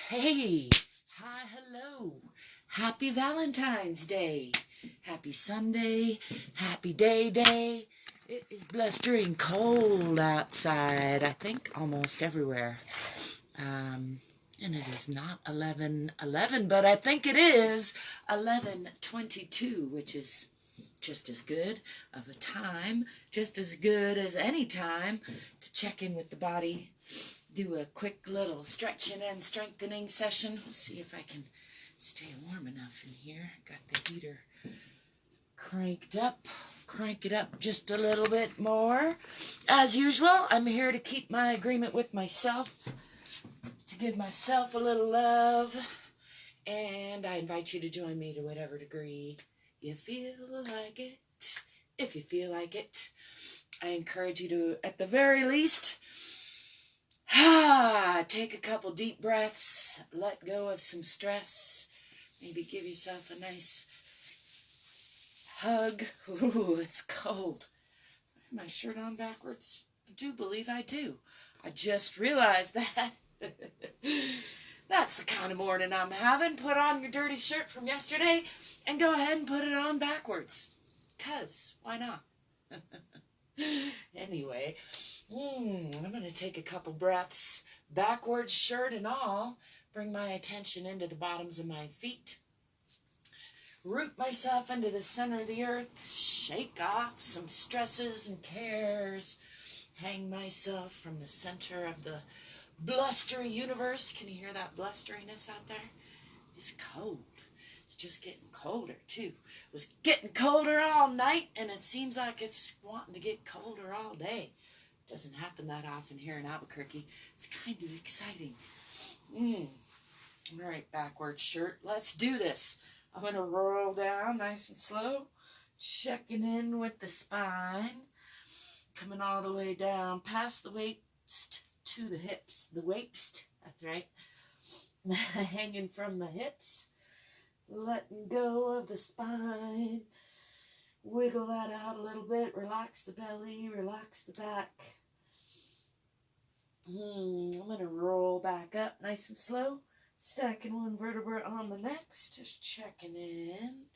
Hey, hi, hello. Happy Valentine's Day. Happy Sunday. Happy day. It is blustering cold outside, I think, almost everywhere. And it is not 11:11, but I think it is 11:22, which is just as good of a time, just as good as any time to check in with the body, do a quick little stretching and strengthening session. Let's see if I can stay warm enough in here. Got the heater cranked up. Crank it up just a little bit more. As usual, I'm here to keep my agreement with myself, to give myself a little love, and I invite you to join me to whatever degree you feel like it. If you feel like it, I encourage you to, at the very least, take a couple deep breaths, let go of some stress, maybe give yourself a nice hug. Ooh, it's cold. I have my shirt on backwards. I do believe I do. I just realized that. That's the kind of morning I'm having. Put on your dirty shirt from yesterday and go ahead and put it on backwards. 'Cause why not? Anyway, I'm going to take a couple breaths, backwards, shirt and all, bring my attention into the bottoms of my feet, root myself into the center of the earth, shake off some stresses and cares, hang myself from the center of the blustery universe. Can you hear that blusteriness out there? It's cold. It's just getting colder, too. It was getting colder all night, and it seems like it's wanting to get colder all day. It doesn't happen that often here in Albuquerque. It's kind of exciting. All right, backwards shirt. Let's do this. I'm going to roll down nice and slow, checking in with the spine, coming all the way down past the waist to the hips. The waist, that's right. Hanging from the hips. Letting go of the spine. Wiggle that out a little bit. Relax the belly. Relax the back. I'm going to roll back up nice and slow. Stacking one vertebra on the next. Just checking in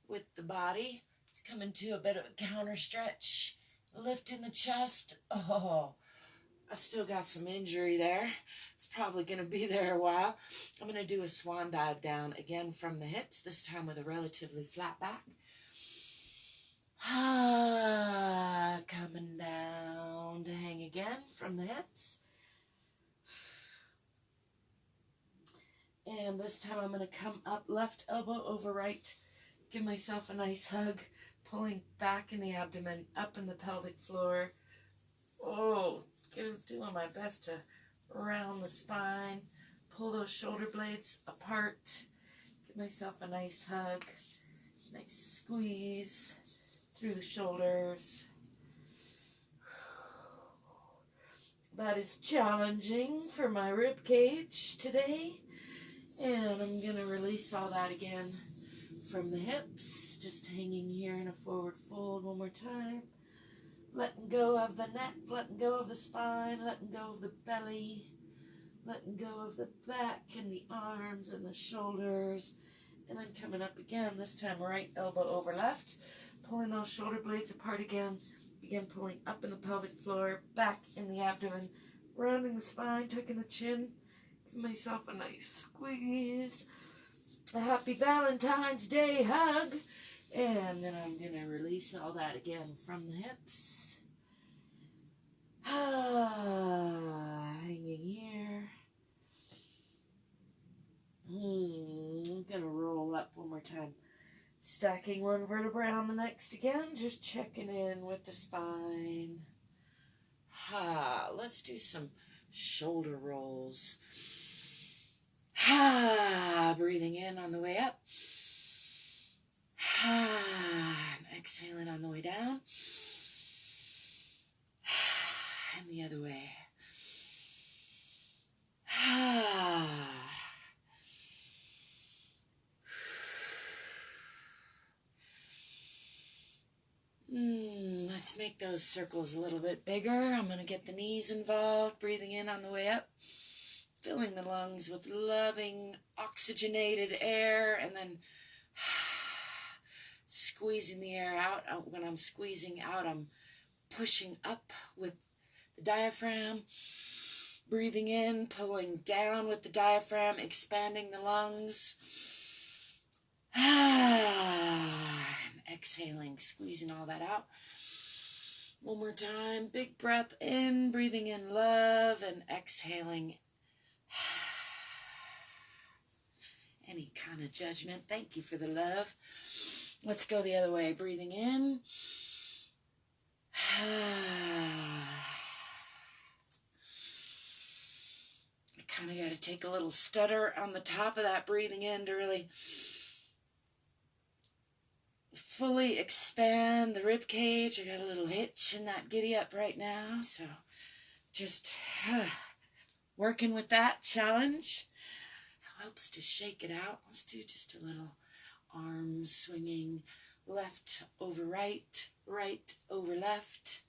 with the body. It's coming to a bit of a counter stretch. Lifting the chest. Oh, I still got some injury there. It's probably going to be there a while. I'm going to do a swan dive down again from the hips, this time with a relatively flat back. Coming down to hang again from the hips. And this time I'm going to come up, left elbow over right. Give myself a nice hug, pulling back in the abdomen, up in the pelvic floor. Oh, doing my best to round the spine, pull those shoulder blades apart, give myself a nice hug, nice squeeze through the shoulders. That is challenging for my rib cage today, and I'm going to release all that again from the hips, just hanging here in a forward fold one more time. Letting go of the neck, letting go of the spine, letting go of the belly, letting go of the back and the arms and the shoulders, and then coming up again, this time right elbow over left, pulling those shoulder blades apart again, begin pulling up in the pelvic floor, back in the abdomen, rounding the spine, tucking the chin, give myself a nice squeeze, a happy Valentine's Day hug. And then I'm going to release all that again from the hips. Hanging here. I'm going to roll up one more time. Stacking one vertebra on the next again. Just checking in with the spine. Let's do some shoulder rolls. Breathing in on the way up. And exhaling on the way down. And the other way. Let's make those circles a little bit bigger. I'm going to get the knees involved. Breathing in on the way up. filling the lungs with loving, oxygenated air, and then squeezing the air out. When I'm squeezing out, I'm pushing up with the diaphragm, breathing in, pulling down with the diaphragm, expanding the lungs, and exhaling, squeezing all that out. One more time, big breath in, breathing in love, and exhaling any kind of judgment. Thank you for the love. Let's go the other way, breathing in. I kind of got to take a little stutter on the top of that breathing in to really fully expand the rib cage. I got a little hitch in that giddy up right now, so just working with that challenge. Helps to shake it out. Let's do just a little arm swinging, left over right, right over left.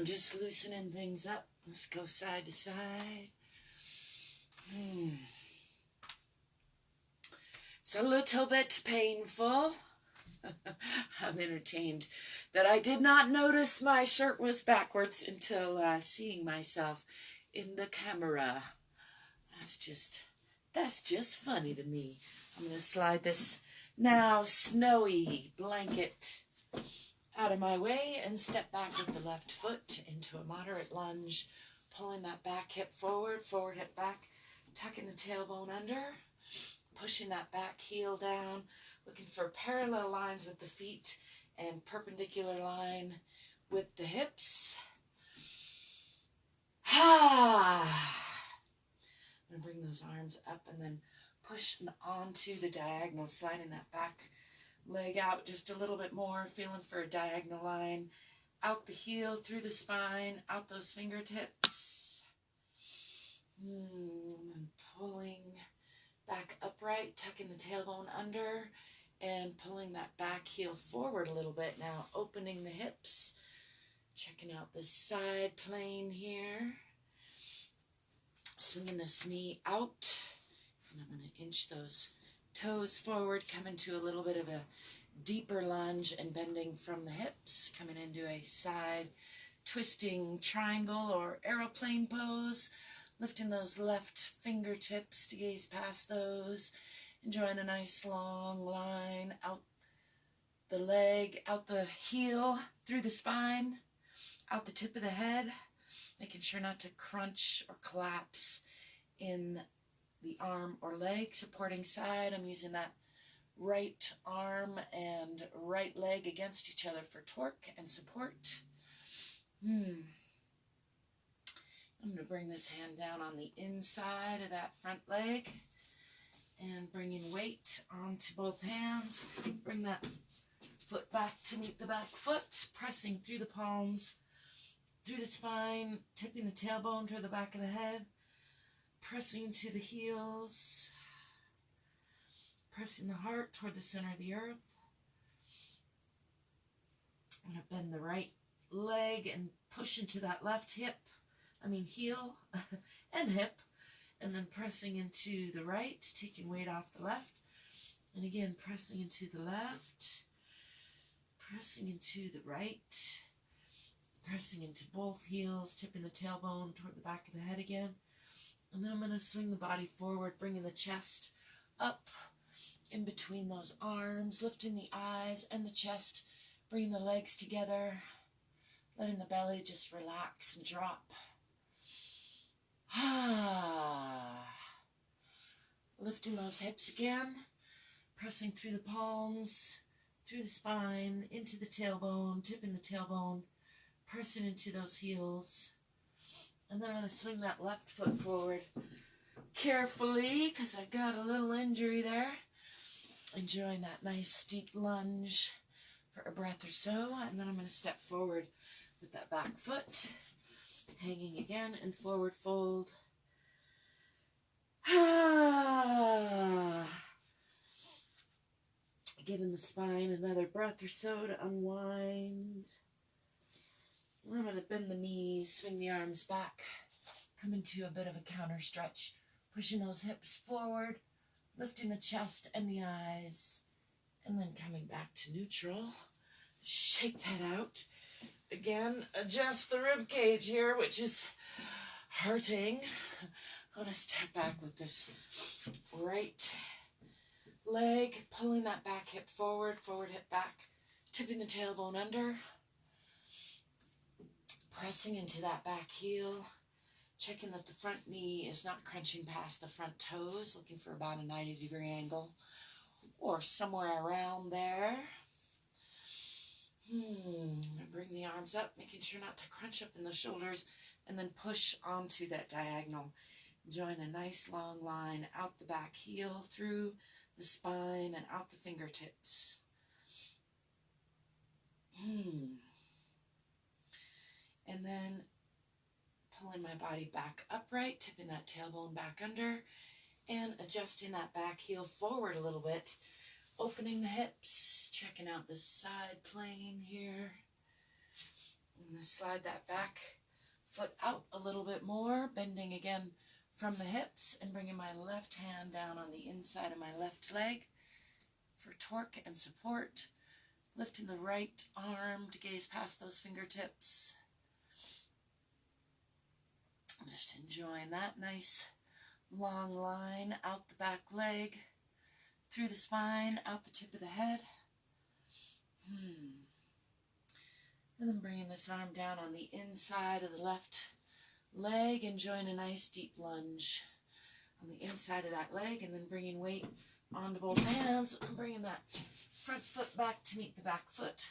Just loosening things up. Let's go side to side. It's a little bit painful. I'm entertained that I did not notice my shirt was backwards until seeing myself in the camera. That's just funny to me. I'm going to slide this now snowy blanket out of my way and step back with the left foot into a moderate lunge, pulling that back hip forward, forward hip back, tucking the tailbone under, pushing that back heel down, looking for parallel lines with the feet and perpendicular line with the hips. I'm going to bring those arms up and then push onto the diagonal, sliding that back leg out just a little bit more, feeling for a diagonal line, out the heel, through the spine, out those fingertips. And pulling back upright, tucking the tailbone under, and pulling that back heel forward a little bit now, opening the hips, checking out the side plane here, swinging this knee out, and I'm going to inch those toes forward, coming to a little bit of a deeper lunge and bending from the hips, coming into a side twisting triangle or aeroplane pose, lifting those left fingertips to gaze past those, enjoying a nice long line out the leg, out the heel, through the spine, out the tip of the head, making sure not to crunch or collapse in the arm or leg. Supporting side, I'm using that right arm and right leg against each other for torque and support. I'm going to bring this hand down on the inside of that front leg and bringing weight onto both hands. Bring that foot back to meet the back foot, pressing through the palms, through the spine, tipping the tailbone toward the back of the head, pressing into the heels, pressing the heart toward the center of the earth. I'm going to bend the right leg and push into that left heel and hip, and then pressing into the right, taking weight off the left, and again pressing into the left, pressing into the right, pressing into both heels, tipping the tailbone toward the back of the head again. And then I'm going to swing the body forward, bringing the chest up in between those arms, lifting the eyes and the chest, bringing the legs together, letting the belly just relax and drop. Lifting those hips again, pressing through the palms, through the spine, into the tailbone, tipping the tailbone, pressing into those heels. And then I'm going to swing that left foot forward carefully because I got a little injury there. Enjoying that nice steep lunge for a breath or so. And then I'm going to step forward with that back foot, hanging again and forward fold. Giving the spine another breath or so to unwind. I'm going to bend the knees, swing the arms back come into a bit of a counter stretch, pushing those hips forward, lifting the chest and the eyes, and then coming back to neutral. Shake that out. Again, adjust the rib cage here, which is hurting. I'm going to step back with this right leg, pulling that back hip forward, forward hip back, tipping the tailbone under, pressing into that back heel, checking that the front knee is not crunching past the front toes, looking for about a 90-degree angle or somewhere around there. Bring the arms up, making sure not to crunch up in the shoulders, and then push onto that diagonal. Join a nice long line out the back heel, through the spine, and out the fingertips. And then pulling my body back upright, tipping that tailbone back under, and adjusting that back heel forward a little bit, opening the hips, checking out the side plane here. I'm going to slide that back foot out a little bit more, bending again from the hips, and bringing my left hand down on the inside of my left leg for torque and support, lifting the right arm to gaze past those fingertips. Just enjoying that nice long line out the back leg, through the spine, out the tip of the head. And then bringing this arm down on the inside of the left leg, enjoying a nice deep lunge on the inside of that leg, and then bringing weight onto both hands and bringing that front foot back to meet the back foot.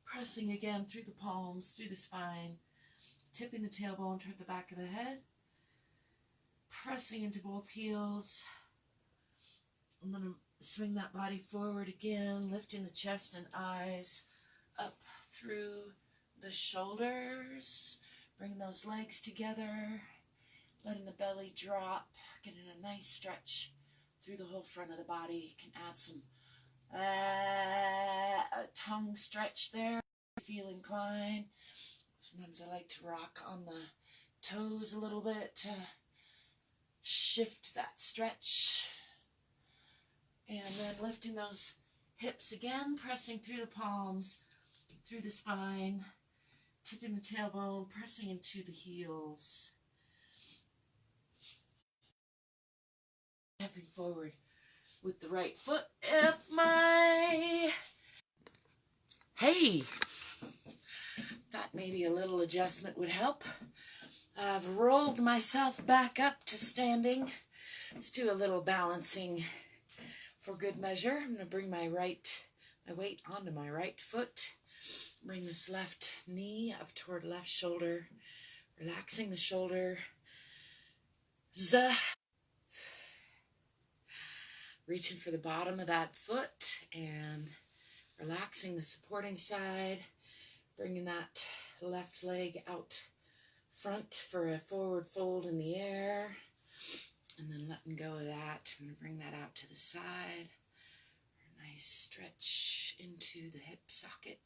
Pressing again through the palms, through the spine, tipping the tailbone toward the back of the head, pressing into both heels. I'm going to swing that body forward again, lifting the chest and eyes up through the shoulders. Bring those legs together, letting the belly drop, getting a nice stretch through the whole front of the body. You can add some a tongue stretch there if you feel inclined. Sometimes I like to rock on the toes a little bit to shift that stretch. And then lifting those hips again, pressing through the palms, through the spine, tipping the tailbone, pressing into the heels. Stepping forward with the right foot. Hey! Thought maybe a little adjustment would help. I've rolled myself back up to standing. Let's do a little balancing for good measure. I'm going to bring my weight onto my right foot. Bring this left knee up toward left shoulder. Relaxing the shoulder. Reaching for the bottom of that foot and relaxing the supporting side. Bringing that left leg out front for a forward fold in the air. And then letting go of that. I'm going to bring that out to the side. A nice stretch into the hip socket.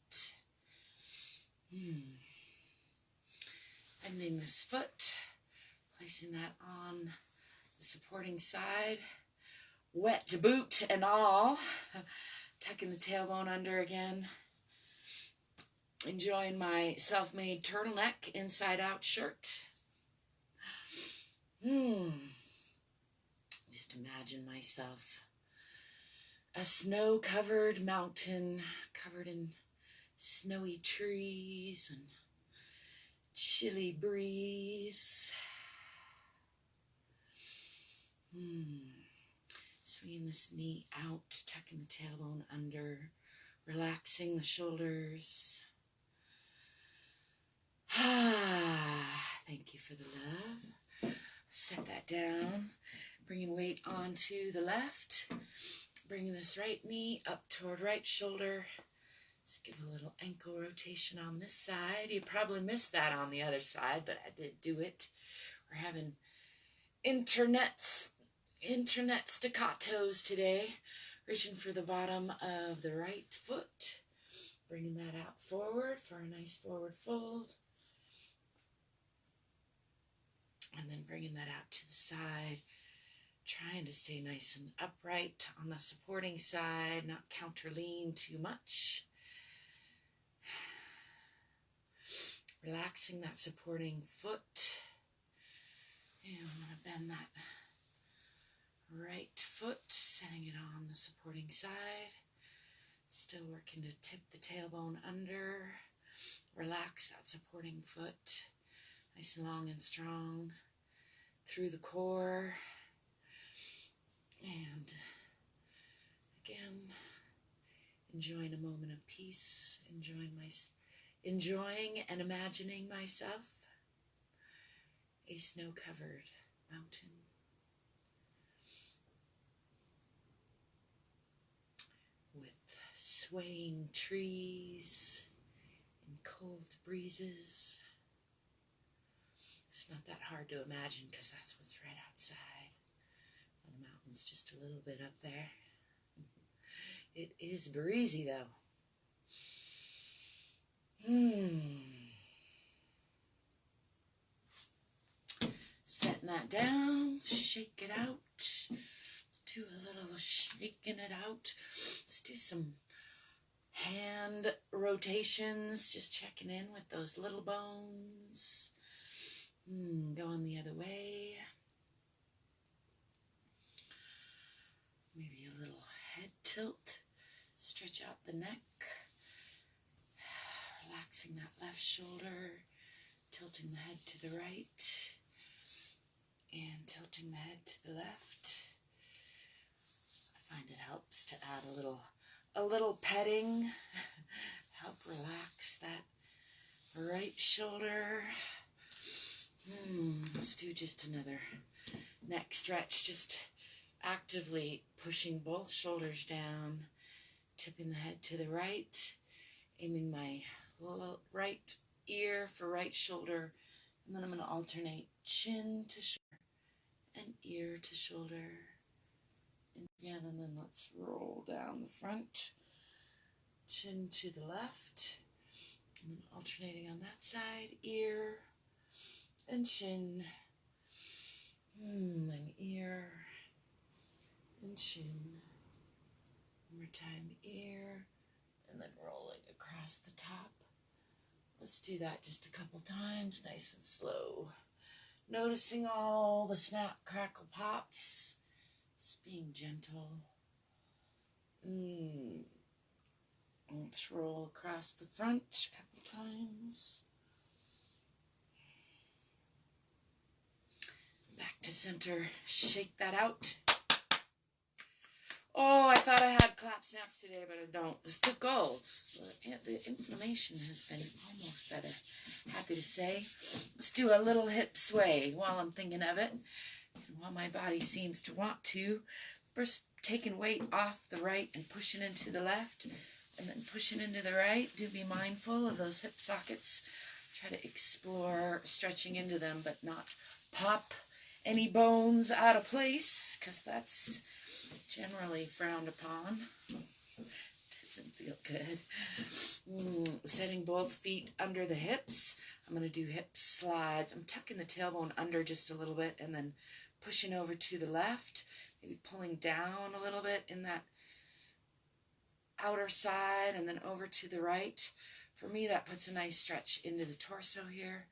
Bending this foot. Placing that on the supporting side. Wet boot and all. Tucking the tailbone under again. Enjoying my self-made turtleneck inside-out shirt. Just imagine myself a snow-covered mountain covered in snowy trees and chilly breeze. Swinging this knee out, tucking the tailbone under, relaxing the shoulders. Thank you for the love. Set that down. Bringing weight onto the left. Bringing this right knee up toward right shoulder. Just give a little ankle rotation on this side. You probably missed that on the other side, but I did do it. We're having internet staccatos today. Reaching for the bottom of the right foot. Bringing that out forward for a nice forward fold. And bringing that out to the side. Trying to stay nice and upright on the supporting side, not counter lean too much. Relaxing that supporting foot. And I'm going to bend that right foot, setting it on the supporting side. Still working to tip the tailbone under. Relax that supporting foot. Nice and long and strong through the core. And again, enjoying a moment of peace, enjoying and imagining myself a snow-covered mountain with swaying trees and cold breezes. It's not that hard to imagine because that's what's right outside. Well, the mountain's just a little bit up there. It is breezy though. Setting that down, shake it out. Let's do a little shaking it out. Let's do some hand rotations, just checking in with those little bones. Going the other way. Maybe a little head tilt. Stretch out the neck. Relaxing that left shoulder. Tilting the head to the right. And tilting the head to the left. I find it helps to add a little petting. Help relax that right shoulder. Let's do just another neck stretch. Just actively pushing both shoulders down, tipping the head to the right, aiming my right ear for right shoulder, and then I'm going to alternate chin to shoulder and ear to shoulder. And again, and then let's roll down the front, chin to the left, and then alternating on that side, ear and chin, and ear and chin. One more time, ear, and then rolling across the top. Let's do that just a couple times, nice and slow. Noticing all the snap, crackle, pops. Just being gentle. Let's roll across the front a couple times. Back to center. Shake that out. Oh, I thought I had clap snaps today, but I don't. It's the gold. The inflammation has been almost better. Happy to say. Let's do a little hip sway while I'm thinking of it. And while my body seems to want to. First, taking weight off the right and pushing into the left. And then pushing into the right. Do be mindful of those hip sockets. Try to explore stretching into them, but not pop any bones out of place, because that's generally frowned upon. Doesn't feel good. Setting both feet under the hips. I'm going to do hip slides. I'm tucking the tailbone under just a little bit and then pushing over to the left. Maybe pulling down a little bit in that outer side and then over to the right. For me, that puts a nice stretch into the torso here.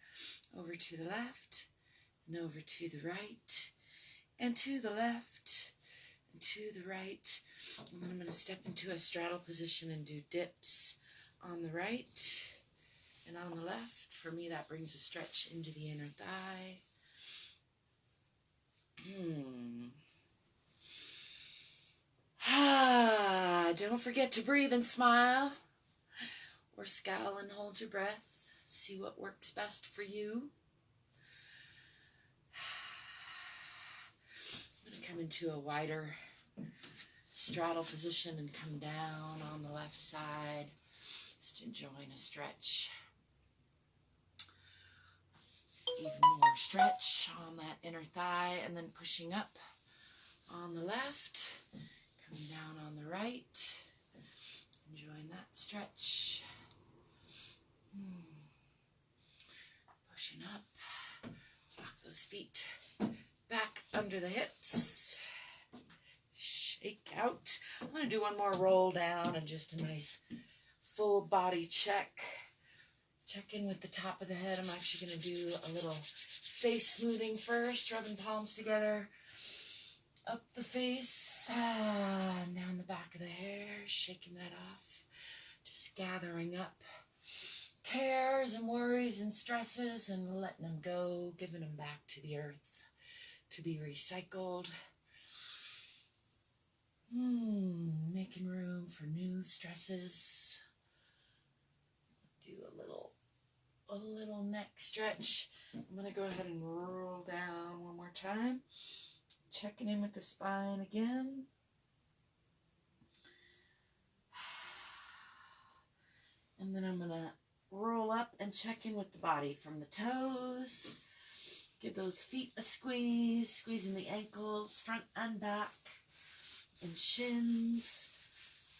Over to the left and over to the right and to the left. To the right, and then I'm going to step into a straddle position and do dips on the right and on the left. For me, that brings a stretch into the inner thigh. Don't forget to breathe and smile, or scowl and hold your breath. See what works best for you. I'm going to come into a wider straddle position and come down on the left side. Just enjoying a stretch. Even more stretch on that inner thigh, and then pushing up on the left, coming down on the right. Enjoying that stretch. Pushing up. Let's walk those those feet back under the hips. Shake out. I'm going to do one more roll down and just a nice full body check. Check in with the top of the head. I'm actually going to do a little face smoothing first, rubbing palms together. Up the face, down the back of the hair, shaking that off. Just gathering up cares and worries and stresses and letting them go, giving them back to the earth to be recycled. Making room for new stresses. Do a little neck stretch. I'm going to go ahead and roll down one more time. Checking in with the spine again. And then I'm going to roll up and check in with the body from the toes. Give those feet a squeeze, squeezing the ankles, front and back, and shins,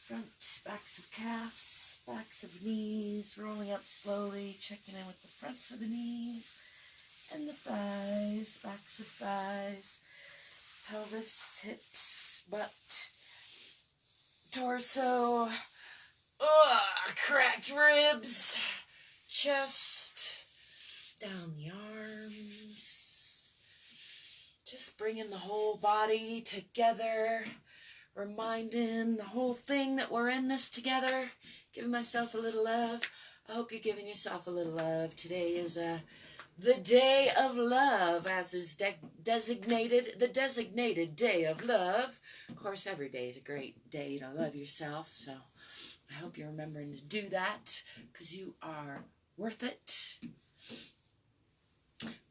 front, backs of calves, backs of knees, rolling up slowly, checking in with the fronts of the knees, and the thighs, backs of thighs, pelvis, hips, butt, torso, cracked ribs, chest, down the arms, just bringing the whole body together, reminding the whole thing that we're in this together, giving myself a little love. I hope you're giving yourself a little love. Today is the day of love, as is the designated day of love. Of course, every day is a great day to love yourself, so I hope you're remembering to do that, because you are worth it.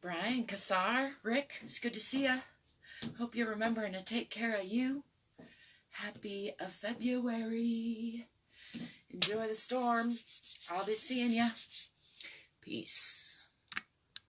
Brian, Kassar, Rick, it's good to see ya. Hope you're remembering to take care of you. Happy February. Enjoy the storm. I'll be seeing ya. Peace.